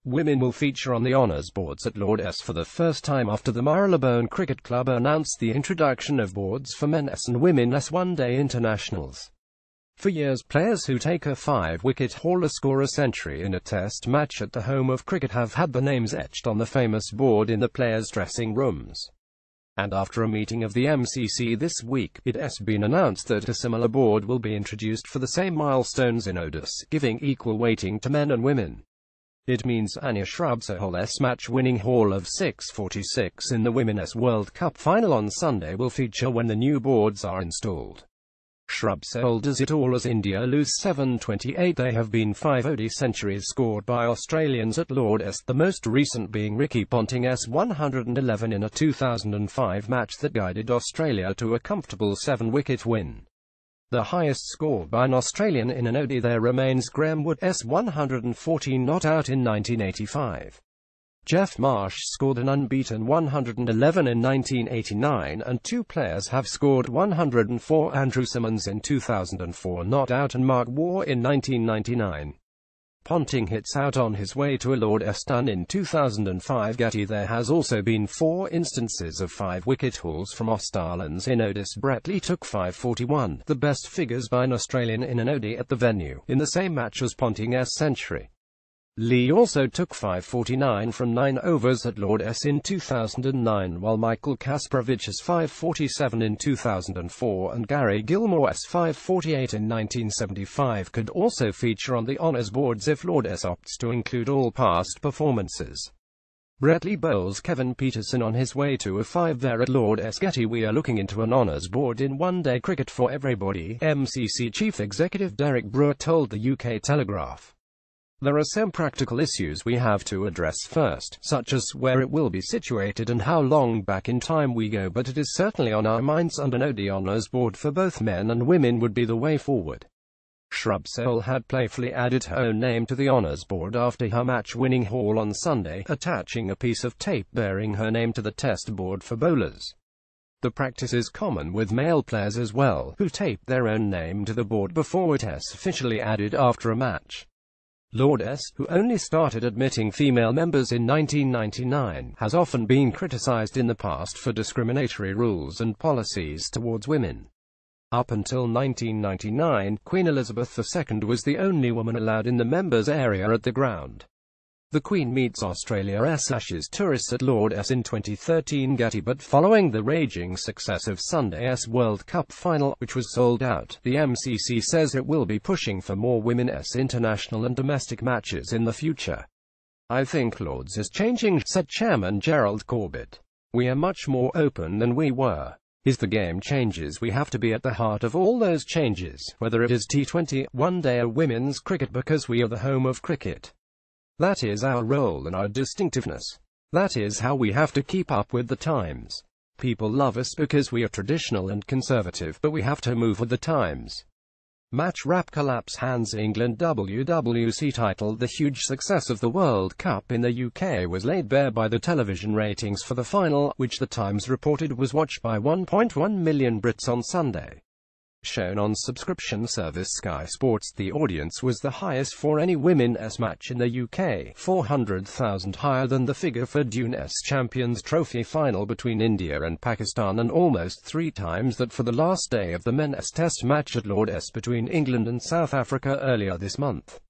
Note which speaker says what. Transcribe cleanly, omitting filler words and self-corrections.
Speaker 1: Women will feature on the honours boards at Lord's for the first time after the Marylebone Cricket Club announced the introduction of boards for men's and women's one-day internationals. For years, players who take a 5-wicket haul or score a century in a test match at the home of cricket have had their names etched on the famous board in the players' dressing rooms. And after a meeting of the MCC this week, it has been announced that a similar board will be introduced for the same milestones in ODIs, giving equal weighting to men and women. It means Anya Shrubsole's match-winning haul of 646 in the Women's World Cup final on Sunday will feature when the new boards are installed. Shrubsole does it all as India lose 728. There have been 5 ODI centuries scored by Australians at Lord's, the most recent being Ricky Ponting's 111 in a 2005 match that guided Australia to a comfortable 7-wicket win. The highest score by an Australian in an ODI there remains Graham Wood's 114 not out in 1985. Jeff Marsh scored an unbeaten 111 in 1989, and 2 players have scored 104, Andrew Symonds in 2004 not out and Mark Waugh in 1999. Ponting hits out on his way to a Lord's done in 2005 Getty. There has also been 4 instances of 5-wicket hauls from Australians in ODIs. Brett Lee took 541, the best figures by an Australian in an ODI at the venue, in the same match as Ponting's century. Lee also took 549 from 9 overs at Lord's in 2009, while Michael Kasparovich's 547 in 2004 and Gary Gilmore's 548 in 1975 could also feature on the honours boards if Lord's opts to include all past performances. Brett Lee bowls Kevin Pietersen on his way to a 5-fer at Lord's. Getty. We are looking into an honours board in one-day cricket for everybody, MCC Chief Executive Derek Brewer told the UK Telegraph. There are some practical issues we have to address first, such as where it will be situated and how long back in time we go, but it is certainly on our minds, and an ODI honours board for both men and women would be the way forward. Shrubsole had playfully added her own name to the honours board after her match-winning haul on Sunday, attaching a piece of tape bearing her name to the test board for bowlers. The practice is common with male players as well, who tape their own name to the board before it is officially added after a match. Lord's, who only started admitting female members in 1999, has often been criticised in the past for discriminatory rules and policies towards women. Up until 1999, Queen Elizabeth II was the only woman allowed in the members' area at the ground. The Queen meets Australia's Ashes tourists at Lord's in 2013 Getty. But following the raging success of Sunday's World Cup final, which was sold out, the MCC says it will be pushing for more women's international and domestic matches in the future. I think Lord's is changing, said Chairman Gerald Corbett. We are much more open than we were. As the game changes, we have to be at the heart of all those changes, whether it is T20, one-day or women's cricket, because we are the home of cricket. That is our role and our distinctiveness. That is how we have to keep up with the times. People love us because we are traditional and conservative, but we have to move with the times. Match wrap collapse hands. England WWC title. The huge success of the World Cup in the UK was laid bare by the television ratings for the final, which the Times reported was watched by 1.1 million Brits on Sunday. Shown on subscription service Sky Sports, the audience was the highest for any women's match in the UK, 400,000 higher than the figure for Dune's Champions Trophy final between India and Pakistan, and almost 3 times that for the last day of the men's test match at Lord's between England and South Africa earlier this month.